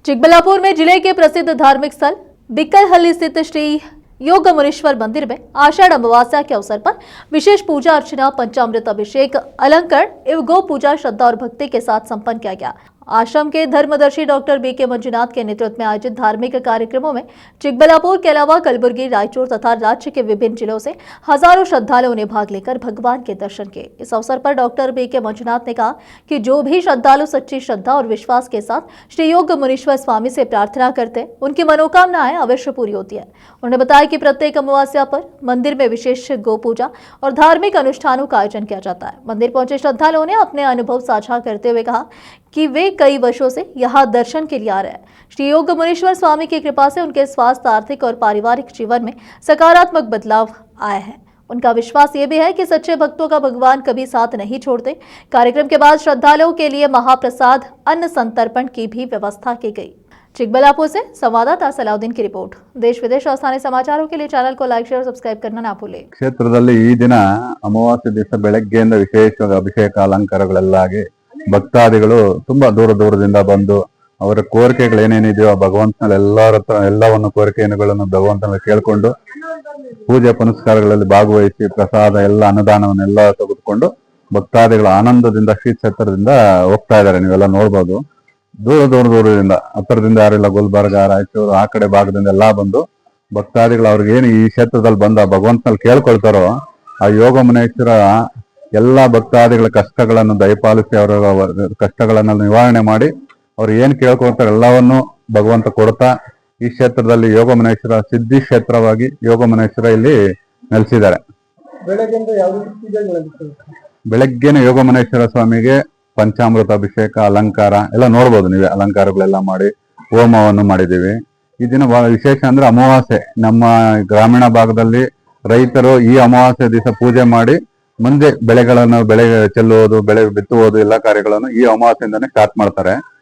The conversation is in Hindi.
चिकबल्लापुर में जिले के प्रसिद्ध धार्मिक स्थल बिक्कलहल्ली स्थित श्री योग मुनीश्वर मंदिर में आषाढ़ अमावस्या के अवसर पर विशेष पूजा अर्चना, पंचामृत अभिषेक, अलंकरण एवं गौ पूजा श्रद्धा और भक्ति के साथ संपन्न किया गया। आश्रम के धर्मदर्शी डॉक्टर बीके मंजुनाथ के नेतृत्व में आयोजित धार्मिक कार्यक्रमों में चिकबल्लापुर के अलावा कलबुर्गी, रायचूर तथा राज्य के विभिन्न जिलों से हजारों श्रद्धालुओं ने भाग लेकर भगवान के दर्शन किए। इस अवसर पर डॉक्टर बीके मंजुनाथ ने कहा कि जो भी श्रद्धालु सच्ची श्रद्धा और विश्वास के साथ श्री योग मुनीश्वर स्वामी से प्रार्थना करते हैं, उनकी मनोकामनाएं अवश्य पूरी होती है। उन्होंने बताया कि प्रत्येक अमावस्या पर मंदिर में विशेष गौ पूजा और धार्मिक अनुष्ठानों का आयोजन किया जाता है। मंदिर पहुंचे श्रद्धालुओं ने अपने अनुभव साझा करते हुए कहा कि वे कई वर्षों से यहाँ दर्शन के लिए आ रहे हैं। श्री योग मुनीश्वर स्वामी की कृपा से उनके स्वास्थ्य, आर्थिक और पारिवारिक जीवन में सकारात्मक बदलाव आए हैं। उनका विश्वास ये भी है कि सच्चे भक्तों का भगवान कभी साथ नहीं छोड़ते। कार्यक्रम के बाद श्रद्धालुओं के लिए महाप्रसाद, अन्न संतर्पण की भी व्यवस्था की गई। चिकबल्लापुर से संवाददाता सलाउद्दीन की रिपोर्ट। देश विदेश और स्थानीय समाचारों के लिए चैनल को लाइक, शेयर और सब्सक्राइब करना ना भूलें। ಕ್ಷೇತ್ರದಲ್ಲಿ ಈ ದಿನ ಅಮಾವಾಸ್ಯೆ ದಿವಸ ಬೆಳಗ್ಗೆಯಿಂದ ವಿಶೇಷವಾಗಿ ಅಭಿಷೇಕ ಅಲಂಕಾರಗಳೆಲ್ಲ ಆಗಿ ಭಕ್ತಾದಿಗಳು ತುಂಬಾ ದೂರದಿಂದ ಬಂದು ಅವರ ಕೋರಿಕೆಗಳು ಏನೇನಿದೆಯೋ ಭಗವಂತನ ಎಲ್ಲರ ಹತ್ರ ಎಲ್ಲವನ್ನು ಕೋರಿಕೆಗಳನ್ನು ಭಗವಂತನ ಕೇಳ್ಕೊಂಡು ಪೂಜೆ ಪುನಸ್ಕಾರಗಳಲ್ಲಿ ಭಾಗವಹಿಸಿ ಪ್ರಸಾದ ಎಲ್ಲ ಅನ್ನದಾನವನ್ನೆಲ್ಲ ತೆಗೆದುಕೊಂಡು ಭಕ್ತಾದಿಗಳ ಆನಂದದಿಂದ ಶ್ರೀಕ್ಷೇತ್ರದಿಂದ ಹೋಗ್ತಾ ಇದ್ದಾರೆ. ನೀವೆಲ್ಲ ನೋಡ್ಬೋದು. ದೂರದಿಂದ ಹತ್ತಿರದಿಂದ ಯಾರೆಲ್ಲ ಗುಲ್ಬರ್ಗ, ರಾಯಚೂರು ಆ ಕಡೆ ಭಾಗದಿಂದ ಎಲ್ಲಾ ಬಂದು ಭಕ್ತಾದಿಗಳು ಅವ್ರಿಗೆ ಏನು ಈ ಕ್ಷೇತ್ರದಲ್ಲಿ ಬಂದ ಭಗವಂತನಲ್ಲಿ ಕೇಳ್ಕೊಳ್ತಾರೋ ಆ ಯೋಗ ಮುನೇಶ್ವರ ಎಲ್ಲಾ ಭಕ್ತಾದಿಗಳ ಕಷ್ಟಗಳನ್ನು ದಯಪಾಲಿಸಿ ಅವರ ಕಷ್ಟಗಳನ್ನ ನಿವಾರಣೆ ಮಾಡಿ ಅವ್ರು ಏನ್ ಕೇಳ್ಕೊಳ್ತಾರೆ ಎಲ್ಲವನ್ನು ಭಗವಂತ ಕೊಡ್ತಾ ಈ ಕ್ಷೇತ್ರದಲ್ಲಿ ಯೋಗ ಮುನೇಶ್ವರ ಸಿದ್ಧಿ ಕ್ಷೇತ್ರವಾಗಿ ಯೋಗ ಮುನೇಶ್ವರ ಇಲ್ಲಿ ನೆಲೆಸಿದ್ದಾರೆ. ಬೆಳಗ್ಗೆನೆ ಯೋಗ ಮುನೇಶ್ವರ ಸ್ವಾಮಿಗೆ ಪಂಚಾಮೃತ ಅಭಿಷೇಕ, ಅಲಂಕಾರ ಎಲ್ಲ ನೋಡ್ಬೋದು. ನೀವೇ ಅಲಂಕಾರಗಳೆಲ್ಲ ಮಾಡಿ ಹೋಮವನ್ನು ಮಾಡಿದೀವಿ. ಈ ದಿನ ಬಹಳ ವಿಶೇಷ ಅಂದ್ರೆ ಅಮಾವಾಸ್ಯೆ. ನಮ್ಮ ಗ್ರಾಮೀಣ ಭಾಗದಲ್ಲಿ ರೈತರು ಈ ಅಮಾವಾಸ್ಯೆ ದಿವಸ ಪೂಜೆ ಮಾಡಿ ಮುಂದೆ ಬೆಳೆ ಚೆಲ್ಲುವುದು, ಬೆಳೆ ಬಿತ್ತುವುದು ಎಲ್ಲ ಕಾರ್ಯಗಳನ್ನು ಈ ಅಮಾವಾಸ್ಯೆಯಿಂದಾನೇ ಸ್ಟಾರ್ಟ್ ಮಾಡ್ತಾರೆ.